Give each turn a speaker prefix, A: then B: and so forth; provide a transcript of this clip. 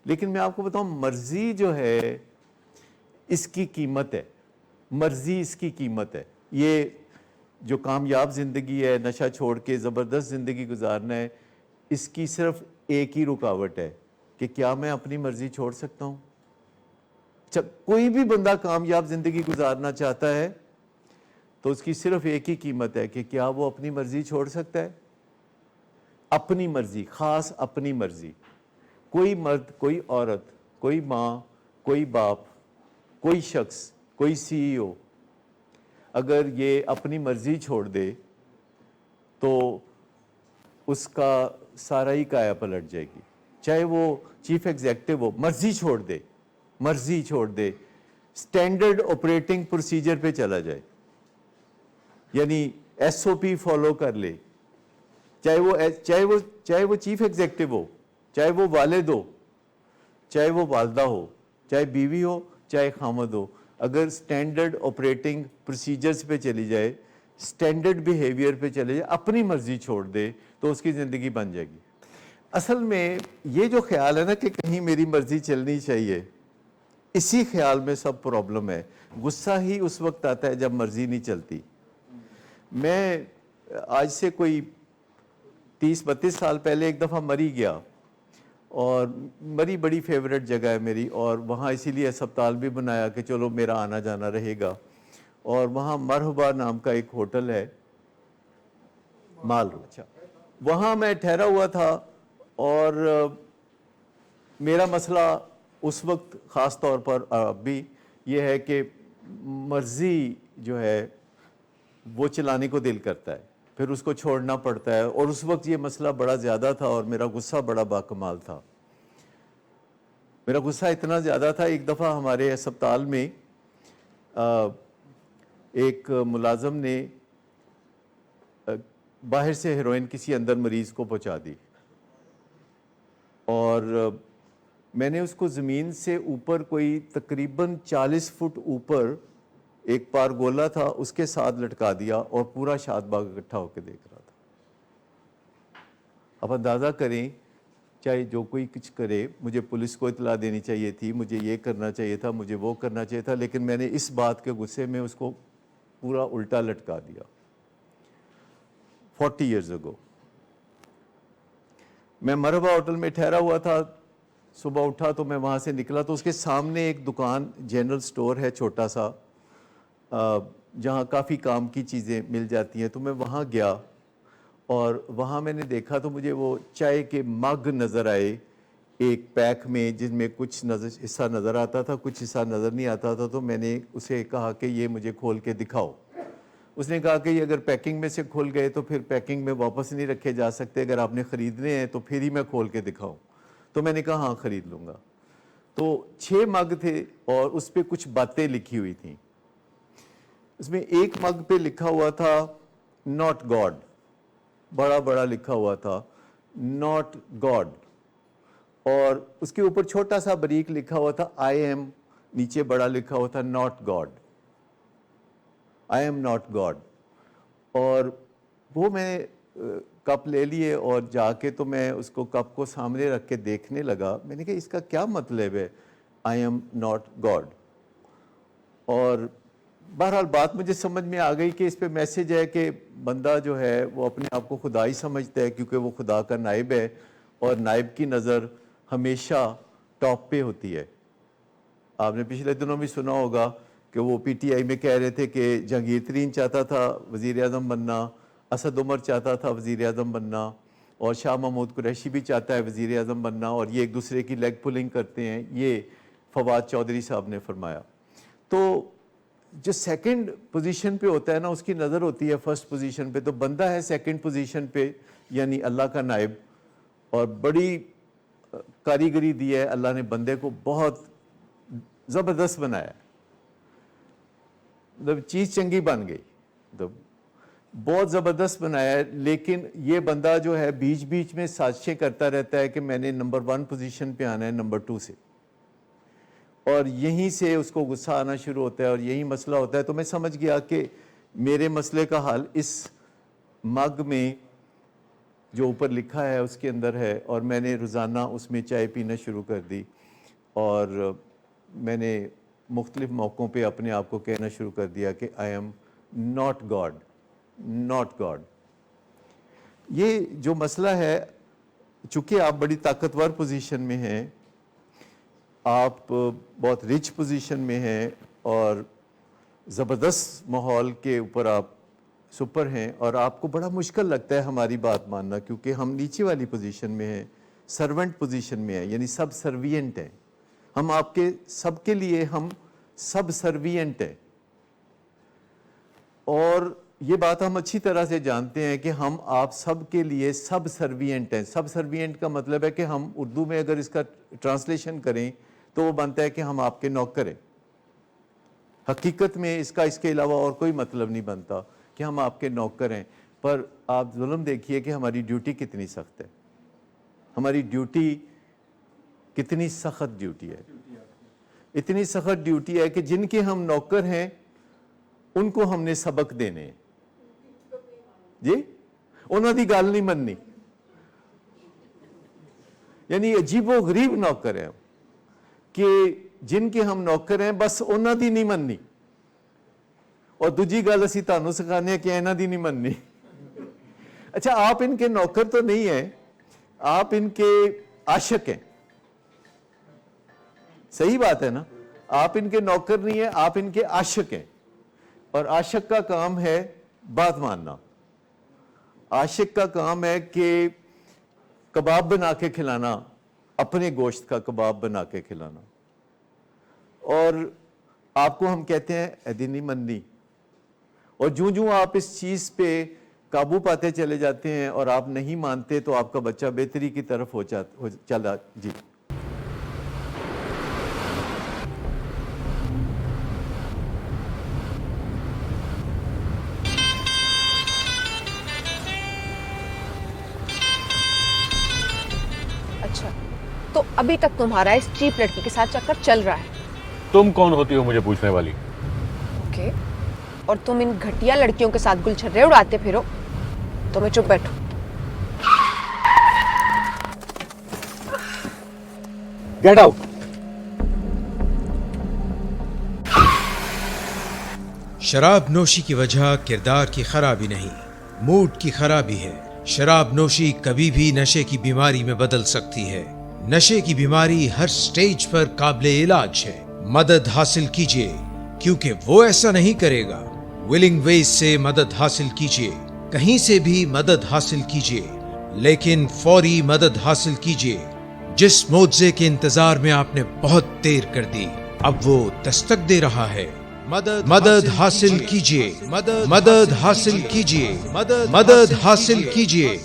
A: لیکن میں آپ کو بتاؤں مرضی جو ہے اس کی قیمت ہے، مرضی اس کی قیمت ہے. یہ جو کامیاب زندگی ہے، نشہ چھوڑ کے زبردست زندگی گزارنا ہے، اس کی صرف ایک ہی رکاوٹ ہے کہ کیا میں اپنی مرضی چھوڑ سکتا ہوں. کوئی بھی بندہ کامیاب زندگی گزارنا چاہتا ہے تو اس کی صرف ایک ہی قیمت ہے کہ کیا وہ اپنی مرضی چھوڑ سکتا ہے. اپنی مرضی، خاص اپنی مرضی. کوئی مرد، کوئی عورت، کوئی ماں، کوئی باپ، کوئی شخص، کوئی سی ای او اگر یہ اپنی مرضی چھوڑ دے تو اس کا سارا ہی کایا پلٹ جائے گی. چاہے وہ چیف ایگزیکٹو ہو، مرضی چھوڑ دے، مرضی چھوڑ دے، سٹینڈرڈ آپریٹنگ پروسیجر پہ چلا جائے، یعنی ایس او پی فالو کر لے، چاہے وہ چیف ایگزیکٹو ہو، چاہے وہ والد ہو، چاہے وہ والدہ ہو، چاہے بیوی ہو، چاہے خامد ہو، اگر سٹینڈرڈ آپریٹنگ پروسیجرز پہ چلی جائے، سٹینڈرڈ بیہیویئر پہ چلے جائے، اپنی مرضی چھوڑ دے تو اس کی زندگی بن جائے گی. اصل میں یہ جو خیال ہے نا کہ کہیں میری مرضی چلنی چاہیے، اسی خیال میں سب پرابلم ہے. غصہ ہی اس وقت آتا ہے جب مرضی نہیں چلتی. میں آج سے کوئی 30-32 سال پہلے ایک دفعہ مری گیا، اور مری بڑی فیوریٹ جگہ ہے میری، اور وہاں اسی لیے ہسپتال بھی بنایا کہ چلو میرا آنا جانا رہے گا. اور وہاں مرحبا نام کا ایک ہوٹل ہے، مال روڈ، اچھا وہاں میں ٹھہرا ہوا تھا. اور میرا مسئلہ اس وقت خاص طور پر اب بھی یہ ہے کہ مرضی جو ہے وہ چلانے کو دل کرتا ہے، پھر اس کو چھوڑنا پڑتا ہے. اور اس وقت یہ مسئلہ بڑا زیادہ تھا اور میرا غصہ بڑا باکمال تھا. میرا غصہ اتنا زیادہ تھا، ایک دفعہ ہمارے ہسپتال میں ایک ملازم نے باہر سے ہیروئن کسی اندر مریض کو پہنچا دی، اور میں نے اس کو زمین سے اوپر کوئی تقریباً 40 فٹ اوپر ایک پارگولا تھا اس کے ساتھ لٹکا دیا، اور پورا شاد باغ اکٹھا ہو کے دیکھ رہا تھا. اب اندازہ کریں، چاہے جو کوئی کچھ کرے، مجھے پولیس کو اطلاع دینی چاہیے تھی، مجھے یہ کرنا چاہیے تھا، مجھے وہ کرنا چاہیے تھا، لیکن میں نے اس بات کے غصے میں اس کو پورا الٹا لٹکا دیا. 40 ایئرز اگو میں مرحبا ہوٹل میں ٹھہرا ہوا تھا. صبح اٹھا تو میں وہاں سے نکلا تو اس کے سامنے ایک دکان، جنرل سٹور ہے چھوٹا سا، جہاں کافی کام کی چیزیں مل جاتی ہیں. تو میں وہاں گیا، اور وہاں میں نے دیکھا تو مجھے وہ چائے کے مگ نظر آئے ایک پیک میں، جن میں کچھ حصہ نظر آتا تھا، کچھ حصہ نظر نہیں آتا تھا. تو میں نے اسے کہا کہ یہ مجھے کھول کے دکھاؤ. اس نے کہا کہ یہ اگر پیکنگ میں سے کھل گئے تو پھر پیکنگ میں واپس نہیں رکھے جا سکتے، اگر آپ نے خریدنے ہیں تو پھر ہی میں کھول کے دکھاؤں. تو میں نے کہا ہاں خرید لوں گا. تو 6 مگ تھے اور اس پہ کچھ باتیں لکھی ہوئی تھیں. اس میں ایک مگ پہ لکھا ہوا تھا ناٹ گاڈ، بڑا بڑا لکھا ہوا تھا ناٹ گاڈ، اور اس کے اوپر چھوٹا سا باریک لکھا ہوا تھا آئی ایم، نیچے بڑا لکھا ہوا تھا not God, I am not God. اور وہ میں کپ لے لیے اور جا کے تو میں اس کو کپ کو سامنے رکھ کے دیکھنے لگا. میں نے کہا اس کا کیا مطلب ہے آئی ایم ناٹ گاڈ. اور بہرحال بات مجھے سمجھ میں آ گئی کہ اس پہ میسج ہے کہ بندہ جو ہے وہ اپنے آپ کو خدا ہی سمجھتا ہے، کیونکہ وہ خدا کا نائب ہے، اور نائب کی نظر ہمیشہ ٹاپ پہ ہوتی ہے. آپ نے پچھلے دنوں بھی سنا ہوگا کہ وہ پی ٹی آئی میں کہہ رہے تھے کہ جہانگیر ترین چاہتا تھا وزیر اعظم بننا، اسد عمر چاہتا تھا وزیر اعظم بننا، اور شاہ محمود قریشی بھی چاہتا ہے وزیر اعظم بننا، اور یہ ایک دوسرے کی لیگ پولنگ کرتے ہیں. یہ فواد چودھری صاحب نے فرمایا. تو جو سیکنڈ پوزیشن پہ ہوتا ہے نا، اس کی نظر ہوتی ہے فرسٹ پوزیشن پہ. تو بندہ ہے سیکنڈ پوزیشن پہ، یعنی اللہ کا نائب، اور بڑی کاریگری دی ہے اللہ نے، بندے کو بہت زبردست بنایا، چیز چنگی بن گئی، بہت زبردست بنایا ہے. لیکن یہ بندہ جو ہے بیچ بیچ میں سازشیں کرتا رہتا ہے کہ میں نے نمبر 1 پوزیشن پہ آنا ہے نمبر 2 سے، اور یہیں سے اس کو غصہ آنا شروع ہوتا ہے اور یہی مسئلہ ہوتا ہے. تو میں سمجھ گیا کہ میرے مسئلے کا حل اس مگ میں جو اوپر لکھا ہے اس کے اندر ہے، اور میں نے روزانہ اس میں چائے پینا شروع کر دی، اور میں نے مختلف موقعوں پہ اپنے آپ کو کہنا شروع کر دیا کہ I am not God, not God. یہ جو مسئلہ ہے، چونکہ آپ بڑی طاقتور پوزیشن میں ہیں، آپ بہت رچ پوزیشن میں ہیں، اور زبردست ماحول کے اوپر آپ سپر ہیں، اور آپ کو بڑا مشکل لگتا ہے ہماری بات ماننا، کیونکہ ہم نیچے والی پوزیشن میں ہیں، سرونٹ پوزیشن میں ہیں، یعنی سب سروینٹ ہیں، ہم آپ کے سب کے لیے ہم سب سروینٹ ہیں۔ اور یہ بات ہم اچھی طرح سے جانتے ہیں کہ ہم آپ سب کے لیے سب سروینٹ ہیں۔ سب سروینٹ کا مطلب ہے کہ ہم اردو میں اگر اس کا ٹرانسلیشن کریں تو وہ بنتا ہے کہ ہم آپ کے نوکر ہیں۔ حقیقت میں اس کا اس کے علاوہ اور کوئی مطلب نہیں بنتا کہ ہم آپ کے نوکر ہیں۔ پر آپ ظلم دیکھیے کہ ہماری ڈیوٹی کتنی سخت ہے، ہماری ڈیوٹی کتنی سخت ڈیوٹی ہے، اتنی سخت ڈیوٹی ہے کہ جن کے ہم نوکر ہیں ان کو ہم نے سبق دینے ہیں۔ جی انہوں دی گل نہیں مننی، یعنی عجیب و غریب نوکر ہیں کہ جن کے ہم نوکر ہیں بس انہوں دی نہیں مننی، اور دوجی گل اسی تانوں سکھانے ہیں کہ انہوں دی نہیں مننی۔ اچھا آپ ان کے نوکر تو نہیں ہیں، آپ ان کے عاشق ہیں، صحیح بات ہے نا؟ آپ ان کے نوکر نہیں ہیں، آپ ان کے عاشق ہیں، اور عاشق کا کام ہے بات ماننا۔ عاشق کا کام ہے کہ کباب بنا کے کھلانا، اپنے گوشت کا کباب بنا کے کھلانا، اور آپ کو ہم کہتے ہیں ایدی نہیں مننی، اور جوں آپ اس چیز پہ قابو پاتے چلے جاتے ہیں اور آپ نہیں مانتے تو آپ کا بچہ بہتری کی طرف چلا۔ جی
B: اچھا، تو ابھی تک تمہارا اس چیپ لڑکی کے ساتھ چکر چل رہا ہے؟
C: تم کون ہوتی ہو مجھے پوچھنے والی؟
B: اوکے، اور تم ان گھٹیا لڑکیوں کے ساتھ گلچھرے اڑاتے پھرو تو میں چپ بیٹھوں؟
C: Get out.
D: شراب نوشی کی وجہ کردار کی خرابی نہیں، موڈ کی خرابی ہے۔ شراب نوشی کبھی بھی نشے کی بیماری میں بدل سکتی ہے۔ نشے کی بیماری ہر سٹیج پر قابل علاج ہے۔ مدد حاصل کیجیے، کیونکہ وہ ایسا نہیں کرے گا۔ ولنگ ویز سے مدد حاصل کیجیے، کہیں سے بھی مدد حاصل کیجیے، لیکن فوری مدد حاصل کیجیے۔ جس معجزے کے انتظار میں آپ نے بہت دیر کر دی، اب وہ دستک دے رہا ہے۔ مدد حاصل کیجیے، مدد حاصل کیجیے، مدد حاصل کیجیے۔